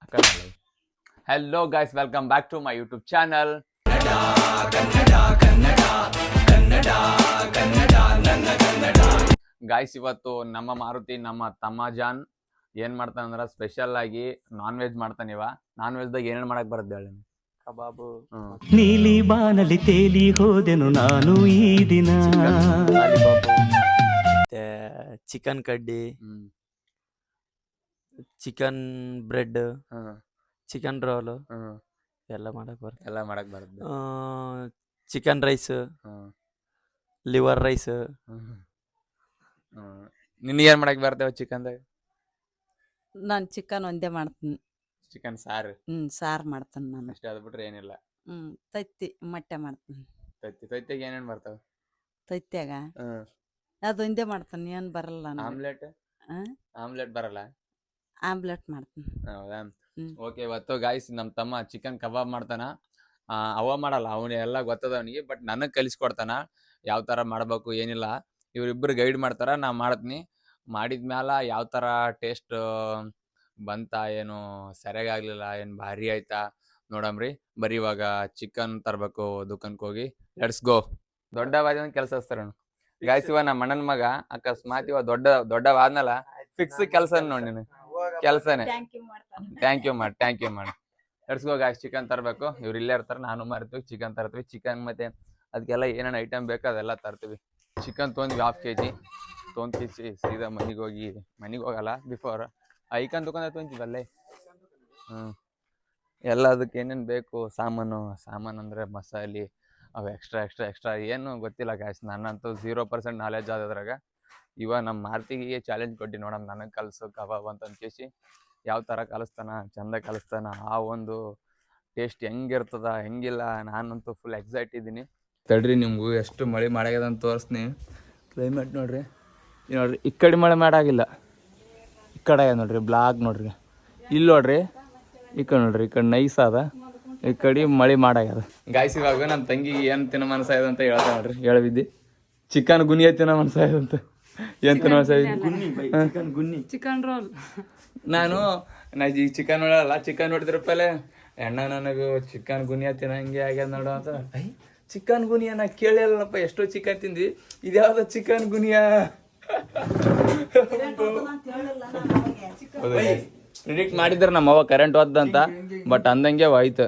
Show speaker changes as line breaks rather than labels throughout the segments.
Hello guys, welcome back to my YouTube channel. Guys ಇವತ್ತು ನಮ್ಮ ಮಾರುತಿ ನಮ್ಮ ತಮ್ಮ ಜಾನ್ ಏನ್ ಮಾಡ್ತಾನಂದ್ರ ಸ್ಪೆಷಲ್ ಆಗಿ ನಾನ್ ವೆಜ್ ಮಾಡ್ತಾನಿವ. ನಾನ್ ವೆಜ್ ದಾಗ ಏನೇನ್ ಮಾಡಕ್ ಬರುತ್ತೆ ಹೇಳಿ?
ಕಬಾಬು.
ನೀಲಿ ಬಾನಲಿ ತೇಲಿ ಹೋದೆನು ನಾನು ಈ ದಿನ.
ಮತ್ತೆ ಚಿಕನ್ ಕಡ್ಡಿ, ಚಿಕನ್ ಬ್ರೆಡ್, ಚಿಕನ್ ರೋಲ್ ಎಲ್ಲ ಮಾಡಕ್ ಬರುತ್ತೆ. Chicken rice, liver rice.
ನಿನಗೆ ಏನ್ ಮಾಡಕ್ ಬರ್ತೇವ ಚಿಕನ್ದಾಗ?
ನಾನು ಚಿಕನ್ ಒಂದೇ ಮಾಡ್ತೀನಿ.
ಚಿಕನ್ ಸಾರು
ಸಾರು ಮಾಡ್ತೀನಿ ನಾನು.
ಅಷ್ಟೇ, ಅದು ಬಿಟ್ರೆ ಏನಿಲ್ಲ.
ತತ್ತಿ ಮೊಟ್ಟೆ ಮಾಡ್ತೀನಿ.
ತತ್ತಿಗೆ ಏನೇನ್ ಬರ್ತಾವ?
ತತ್ತ್ಯಾಗ ಅದೊಂದೇ ಮಾಡ್ತೀನಿ, ಏನು ಬರಲ್ಲ ನನಗೆ.
ಆಮ್ಲೆಟ್ ಬರಲ್ಲ?
ಆಮ್ಲೆಟ್ ಮಾಡ್ತೀನಿ.
ಹೌದಾ? ಓಕೆ, ಇವತ್ತು ಗಾಯ್ಸ್ ನಮ್ಮ ತಮ್ಮ ಚಿಕನ್ ಕಬಾಬ್ ಮಾಡ್ತಾನ. ಅವ ಮಾಡಲ್ಲ, ಅವನು ಎಲ್ಲ ಗೊತ್ತದ ಅವನಿಗೆ, ಬಟ್ ನನಗೆ ಕಲಿಸ್ಕೊಡ್ತಾನ ಯಾವ ಥರ ಮಾಡ್ಬೇಕು ಏನಿಲ್ಲ. ಇವರಿಬ್ಬರು ಗೈಡ್ ಮಾಡ್ತಾರ, ನಾ ಮಾಡ್ತೀನಿ. ಮಾಡಿದ್ಮ್ಯಾಲ ಯಾವ ಥರ ಟೇಸ್ಟ್ ಬಂತ, ಏನು ಸರಿಯಾಗಲಿಲ್ಲ, ಏನು ಭಾರಿ ಆಯ್ತಾ ನೋಡಮ್ರಿ. ಬರೀ ಇವಾಗ ಚಿಕನ್ ತರಬೇಕು ದುಕಾನ್ಗೆ ಹೋಗಿ. Let's go. ದೊಡ್ಡವಾದ ಕೆಲಸ ಹಚ್ತಾರ ಗಾಯ್ಸ್. ಇವ ನಮ್ಮ ಅಣ್ಣನ ಮಗ, ಅಕಸ್ಮಾತ್ ಇವ ದೊಡ್ಡವಾದ್ನಲ್ಲ ಫಿಕ್ಸ್ ಕೆಲಸ ನೋಡಿ ನೀನು, ಕೆಲಸನೇ. ಥ್ಯಾಂಕ್ ಯು ಮಾಡಿ. ಲೆಟ್ಸ್ ಗೋ ಗಾಯ್ಸ್, ಚಿಕನ್ ತರಬೇಕು. ಇವ್ರು ಇಲ್ಲೇ ಇರ್ತಾರೆ, ನಾನು ಮಾರ್ತೀವಿ. ಚಿಕನ್ ತರ್ತೀವಿ. ಚಿಕನ್ ಮತ್ತೆ ಅದಕ್ಕೆಲ್ಲ ಏನೇನು ಐಟಮ್ ಬೇಕೋ ಅದೆಲ್ಲ ತರ್ತೀವಿ. ಚಿಕನ್ ತೊಗೊಂಡ್ವಿ 1/2 kg ತೊಗೊಂಡ್ಕಿಸಿ ಸೀದಾ ಮನೆಗೆ ಹೋಗಲ್ಲ, ಬಿಫೋರ್ ಐಕನ್ ತೊಗೊಂಡ ತೊಗೊಂತೀವಲ್ಲೇ. ಎಲ್ಲ ಅದಕ್ಕೆ ಏನೇನು ಬೇಕು ಸಾಮಾನು ಅಂದರೆ ಮಸಾಲೆ ಅವು ಎಕ್ಸ್ಟ್ರಾ ಏನು ಗೊತ್ತಿಲ್ಲ ಗಾಯ್ಸ್. ನನ್ನಂತೂ 0% ನಾಲೆಜ್ ಆದ್ರಾಗ. ಇವ ನಮ್ಮ ಮಾರ್ತಿಗೆ ಚಾಲೆಂಜ್ ಕೊಟ್ಟು ನೋಡಮ್, ನನಗೆ ಕಲಿಸು ಕಬಾಬ್ ಅಂತ ಕೇಸಿ ಯಾವ ಥರ ಕಲಿಸ್ತಾನ, ಚಂದ ಕಲಿಸ್ತಾನ, ಆ ಒಂದು ಟೇಸ್ಟ್ ಹೆಂಗಿರ್ತದ ಹೆಂಗಿಲ್ಲ. ನಾನಂತೂ ಫುಲ್ ಎಕ್ಸೈಟ್ ಇದ್ದೀನಿ. ತಡ್ರಿ, ನಿಮ್ಗೂ ಎಷ್ಟು ಮಳೆ ಮಾಡಾಗ್ಯದ ಅಂತ ತೋರಿಸ್ತೀನಿ. ಕ್ಲೈಮೇಟ್ ನೋಡ್ರಿ ಈ ಕಡೆ ಮಳೆ ಮಾಡಾಗಿಲ್ಲ, ಈ ಕಡೆ ಆಗ್ಯದ ನೋಡ್ರಿ, ಬ್ಲಾಕ್ ನೋಡ್ರಿ. ಇಲ್ಲಿ ನೋಡ್ರಿ, ಈ ಕಡೆ ನೋಡ್ರಿ, ಈ ಕಡೆ ನೈಸ್ ಅದ, ಈ ಕಡೆ ಮಳೆ ಮಾಡಾಗ್ಯದ. ಗಾಯ್ಸ್ ಇವಾಗ ನಮ್ಮ ತಂಗಿಗೆ ಏನು ತಿನ್ನೋ ಮನಸ್ಸಾಗ್ಯದ ಅಂತ ಹೇಳ್ತಾ ನೋಡ್ರಿ. ಹೇಳಬಿದ್ದಿ ಚಿಕನ್ ಗುನಿಯ ತಿನ್ನೋ ಮನಸ್ಸಾಗ್ಯದ ಅಂತ. ಏನು ತಿನ್ನೋ ಮನಸ್ಸಾಗ್ಯದ?
Chicken roll.
ನಾ ಈ ಚಿಕನ್ ನೋಡಲ್ಲ, ಚಿಕನ್ ನೋಡಿದ್ರಪ್ಪಲೆ ಎಣ್ಣ ನನಗೂ ಚಿಕನ್ ಗುನಿಯ ತಿನ್ನಂಗೆ ಆಗ್ಯದ ನೋಡು ಅಂತ. ಚಿಕನ್ ಗುನಿಯ ನಾ ಕೇಳಿಲ್ಲಪ್ಪ, ಎಷ್ಟೋ ಚಿಕನ್ ತಿಂದ್ವಿ, ಇದ್ಯಾವ್ದು ಚಿಕನ್ ಗುನಿಯ? ಪ್ರಿಡಿಕ್ಟ್ ಮಾಡಿದ್ರ ನಮ್ಮವ್ವ ಕರೆಂಟ್ ಹೋದಂತ, ಬಟ್ ಅಂದಂಗೆ ಹೋಯ್ತು.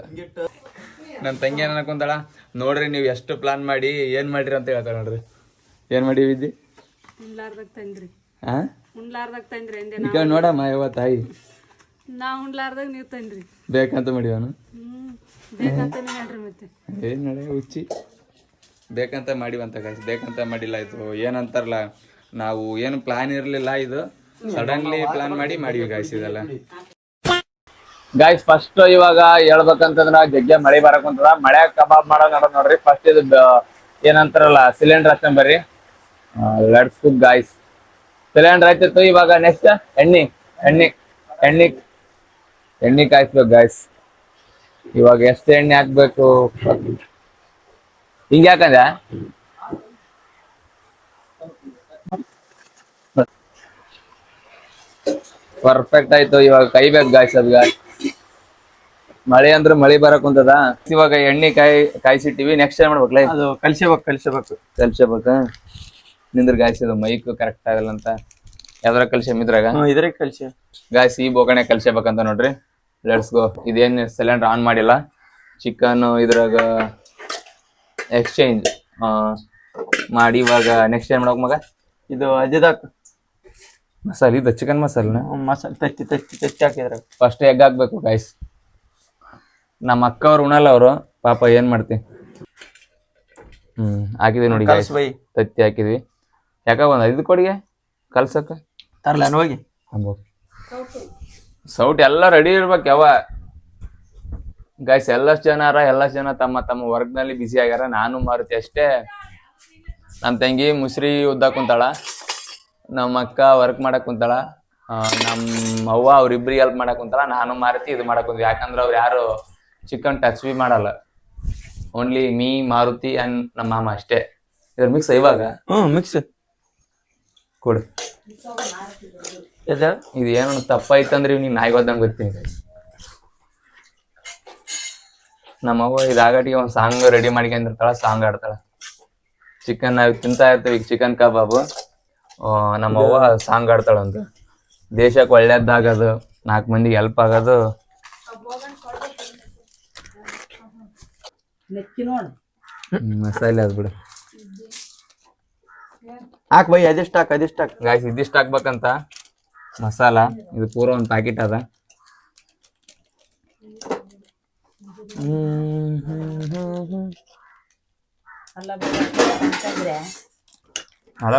ನನ್ನ ತಂಗಿ ಏನ್ ಅನ್ಕೊಂತಾಳ ನೋಡ್ರಿ, ನೀವು ಎಷ್ಟು ಪ್ಲಾನ್ ಮಾಡಿ ಏನ್ ಮಾಡಿರಿ ಅಂತ ಹೇಳ್ತಾಳ ನೋಡ್ರಿ. ಏನ್ ಮಾಡಿವಿದ್ದಿ? ಈಗ ನೋಡಮ್ಮ ಯವ್ವ ತಾಯಿ,
ನೀವು ತಂದ್ರಿ
ಬೇಕಂತ ಮಾಡಿವನು. ಏನ್ ನಡೆ ಹುಚ್ಚಿ, ಬೇಕಂತ ಮಾಡಿವಂತ ಗಾಯ್ಸ್, ಬೇಕಂತ ಮಾಡಿಲ್ಲ. ಇದು ಏನಂತಾರಲ್ಲ, ನಾವು ಏನು ಪ್ಲಾನ್ ಇರ್ಲಿಲ್ಲ, ಇದು ಸಡನ್ಲಿ ಪ್ಲಾನ್ ಮಾಡಿವಿ ಗಾಯ್ಸ್ ಇದೆಲ್ಲ. ಗಾಯ್ಸ್ ಫಸ್ಟ್ ಇವಾಗ ಹೇಳ್ಬೇಕಂತಂದ್ರ ಜಗ್ಗೆ ಮಳೆ ಬರಕುಂತದ. ಮಳೆ ಕಬಾಬ್ ಮಾಡೋದ್ ನೋಡ್ರಿ. ಫಸ್ಟ್ ಇದು ಏನಂತಾರಲ್ಲ ಸಿಲಿಂಡರ್ ಹಚ್ಚ ಬರ್ರಿ. Let's cook guys. ಸಿಲಿಂಡರ್ ಆಯ್ತಿತ್ತು, ಇವಾಗ ನೆಕ್ಸ್ಟ್ ಎಣ್ಣೆ ಕಾಯಿಸ್ಬೇಕು ಗಾಯ್ಸ್. ಇವಾಗ ಎಷ್ಟು ಎಣ್ಣೆ ಹಾಕ್ಬೇಕು ಹಿಂಗೆ ಯಾಕಂದ್ರೆ ಪರ್ಫೆಕ್ಟ್ ಆಯ್ತು. ಇವಾಗ ಕೈಬೇಕು ಗಾಯ್ಸ್ ಅದ್ಗ. ಮಳೆ ಅಂದ್ರೆ ಮಳೆ ಬರಕ್ ಕುಂತದ. ಇವಾಗ ಎಣ್ಣೆ ಕಾಯಿಸಿಟ್ಟಿವಿ. ನೆಕ್ಸ್ಟ್ ಏನ್ ಮಾಡ್ಬೇಕಲ್ಲ?
ಅದು
ಕಲ್ಸಬೇಕು. ನಿಂದ್ರ ಗಾಯ್ಸ್, ಇದು ಮೈಕ್ ಕರೆಕ್ಟ್ ಆಗಲ್ಲ ಅಂತ ಯಾವ್ದ್ರ ಕಲ್ಸಮಿದ್ರಾಗ
ಇದ್ರಾಗ ಕಲ್ಸಿ
ಗಾಯ್ಸ್. ಈ ಬೋಗಣೆ ಕಲ್ಸಬೇಕಂತ ನೋಡ್ರಿ. Let's go. ಇದೇನ್ ಸಿಲಿಂಡರ್ ಆನ್ ಮಾಡಿಲ್ಲ. ಚಿಕನ್ ಇದ್ರಾಗ ಎಕ್ಸ್ಚೇಂಜ್ ಮಾಡಿ ಇವಾಗ ನೆಕ್ಸ್ಟ್ ಏನ್ ಮಾಡಕ್ ಮಗ?
ಇದು ಅಜದಾಕ್
ಮಸಾಲೆ, ಇದು ಚಿಕನ್ ಮಸಾಲೆ
ತತ್ತಿ ಹಾಕಿದ್ರ
ಫಸ್ಟ್ ಎಗ್ ಹಾಕ್ಬೇಕು ಗಾಯ್ಸ್. ನಮ್ಮ ಅಕ್ಕ ಅವ್ರು ಉಣಲ್ಲ, ಅವರು ಪಾಪ ಏನ್ ಮಾಡ್ತಿ. ಹಾಕಿದ್ವಿ ನೋಡಿ ಗಾಯ್ಸ್, ತತ್ತಿ ಹಾಕಿದ್ವಿ. ಯಾಕ ಒಂದ್ 5 ಕೊಡಿಗೆ ಕಲ್ಸಕ್ಕ
ತರ್ಲ ಹೋಗಿ
ಸೌಟ್ ಎಲ್ಲ ರೆಡಿ ಇರ್ಬೇಕು ಯಾವ ಗಾಯ್ಸ್. ಎಲ್ಲಷ್ಟು ಜನ ತಮ್ಮ ವರ್ಕ್ ನಲ್ಲಿ ಬಿಸಿ ಆಗ್ಯಾರ. ನಾನು ಮಾರುತಿ ಅಷ್ಟೇ. ನಮ್ಮ ತಂಗಿ ಮುಸ್ರಿ ಉದ್ದಾಕ್ ಕುಂತಾಳ, ನಮ್ಮ ಅಕ್ಕ ವರ್ಕ್ ಮಾಡಕ್ ಕುಂತಾಳ, ನಮ್ಮ ಅವ್ವ ಅವ್ರಿಬ್ರಿಗೆ ಹೆಲ್ಪ್ ಮಾಡಕ್ ಕುಂತಾಳ, ನಾನು ಮಾರುತಿ ಇದು ಮಾಡಕ್ ಕುಂತೀವಿ. ಯಾಕಂದ್ರೆ ಅವ್ರು ಯಾರು ಚಿಕನ್ ಟಚ್ ಬಿ ಮಾಡಲ್ಲ. ಓನ್ಲಿ ಮೀ, ಮಾರುತಿ ಅಂಡ್ ನಮ್ಮ ಮಾಮ ಅಷ್ಟೇ. ಇದ್ರ ಮಿಕ್ಸ್ ಇವಾಗ
ಮಿಕ್ಸ್
ಕೊಡು. ಇದು ಏನು ತಪ್ಪಾಯ್ತಂದ್ರೆ ನೀವು ನಾಯಿಗೋದಂಗೆ ಗೊತ್ತೀನಿ. ನಮ್ಮವ್ವ ಇದಾಗಟಿಗೆ ಒಂದ್ ಸಾಂಗ್ ರೆಡಿ ಮಾಡ್ಕೊಂಡಿರ್ತಾಳ, ಸಾಂಗ್ ಆಡ್ತಾಳ. ಚಿಕನ್ ನಾವ್ ತಿಂತಾ ಇರ್ತೀವಿ ಈಗ ಚಿಕನ್ ಕಬಾಬು. ನಮ್ಮವ್ವ ಸಾಂಗ್ ಆಡ್ತಾಳಂತ. ದೇಶಕ್ಕೆ ಒಳ್ಳೇದಾಗದು, 4 ಮಂದಿಗೆ ಹೆಲ್ಪ್ ಆಗೋದು. ಮಸಾಲೆ ಅದ್ ಬಿಡು.
ಹಾಕ್ ಬೈ, ಅದಿಷ್ಟ ಹಾಕ್.
ಗಾಯ್ಸ್ ಇದಿಷ್ಟು ಹಾಕ್ಬೇಕಂತ ಮಸಾಲ. ಇದು ಪೂರ ಒಂದ್ ಪ್ಯಾಕೆಟ್ ಅದ. ಅಲ್ಲ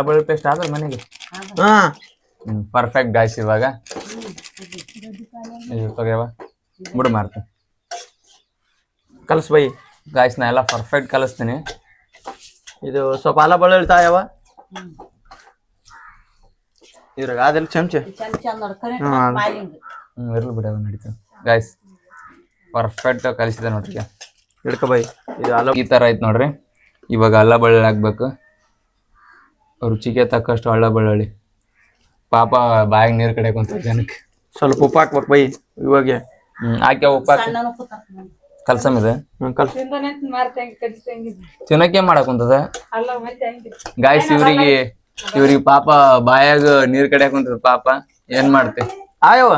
ಬೆಳ್ಳುಳ್ಳಿ ಪೇಸ್ಟ್ ಆದ್ರೆ ಮನೆಗೆ
ಹಾ
ಪರ್ಫೆಕ್ಟ್ ಗಾಯ್ಸ್. ಇವಾಗ ತೊಗೆವ ಬಿಡು ಮಾಡ್ತೀನಿ.
ಕಲ್ಸ್ ಬೈ.
ಗಾಯ್ಸ್ ನಾ ಎಲ್ಲ ಪರ್ಫೆಕ್ಟ್ ಕಲಿಸ್ತೀನಿ.
ಇದು ಸ್ವಲ್ಪ ಅಲ್ಲ ಬೆಳ್ಳುಳ್ಳಿ ತಾಯವ ಇದ್ರಾಗ ಅದೆಲ್ಲ ಚಮಚ
ಇರ್ಲಿ ಬಿಡ ನಡೀತದೆ. ಗಾಯ್ಸ್ ಪರ್ಫೆಕ್ಟ್ ಕಲಿಸಿದೆ ನೋಡ್ರಿ.
ಹಿಡ್ಕ ಬೈ. ಇದು ಅಲ್ಲ
ಈ ತರ ಐತ್ ನೋಡ್ರಿ. ಇವಾಗ ಅಲ್ಲ ಬೆಳ್ಳುಳ್ಳಿ ಹಾಕ್ಬೇಕು, ರುಚಿಗೆ ತಕ್ಕಷ್ಟು ಅಲ್ಲ ಬೆಳ್ಳುಳ್ಳಿ. ಪಾಪ ಬಾಯಿಗೆ ನೀರ್ ಕಡೆ ಕುಂತ ಜನಕ್ಕೆ.
ಸ್ವಲ್ಪ ಉಪ್ಪು ಹಾಕ್ಬೇಕು ಬೈ ಇವಾಗ.
ಹಾಕಿ ಉಪ್ಪು ಹಾಕಿ ಕಲ್ಸಮಿದೆ. ತಿನ್ನಕ್ಕೆ ಮಾಡಕ್ ಕುಂತದ ಗಾಯ್ಸ್. ಇವ್ರಿಗೆ ಪಾಪ ಬಾಯಾಗ ನೀರ್ ಕಡೆ ಕುಂತದ. ಪಾಪ ಏನ್ ಮಾಡ್ತಿ
ಆಯವ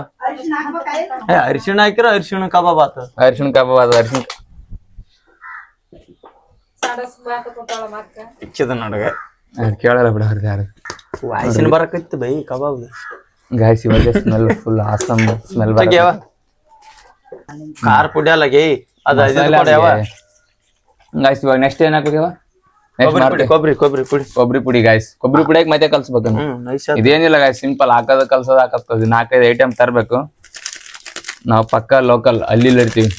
ಅರಿಶಿಣ ಹಾಕಿರ ಅರಿಶಿಣ ಕಬಾಬ್ ಆತ.
ಅರಿಶಿಣ ಕಬಾಬ್ ಅದು. ಅರಿಶಿಣ
ನೋಡಗ
ಕೇಳಲ್ಲ ಬಿಡ ಅವ್ರದ್ದು ಯಾರು.
ವಾಯ್ಸಿನ ಬರಕೈತಿ ಬೈ ಕಬಾಬ್.
ಗಾಯ್ಸ್ ಇವಾಗ ಸ್ಮೆಲ್ ಫುಲ್ ಆಸಮ್ ಸ್ಮೆಲ್
ಯಾವ ಖಾರ ಪುಡಿ ಅಲ್ಲ ಗೇ ಅದು.
ಗಾಯ್ಸ್ ಇವಾಗ ನೆಕ್ಸ್ಟ್ ಏನ್ ಹಾಕ್ಬೇಕವ?
ಕೊಬ್ಬರಿ
ಕೊಬ್ಬರಿ ಪುಡಿ ಗಾಯ್ಸ್. ಕೊಬ್ಬರಿ ಪುಡಿಯಾಗ ಮತ್ತೆ ಕಲ್ಸ್ಬೇಕು. ಇದೇನಿಲ್ಲ ಗಾಯ್ಸ್, ಸಿಂಪಲ್ ಹಾಕೋದು ಕಲ್ಸೋದು ಹಾಕಸ್ತದ. 4-5 ಐಟಮ್ ತರ್ಬೇಕು. ನಾವು ಪಕ್ಕ ಲೋಕಲ್ ಅಲ್ಲಿ ಇರ್ತೀವಿ.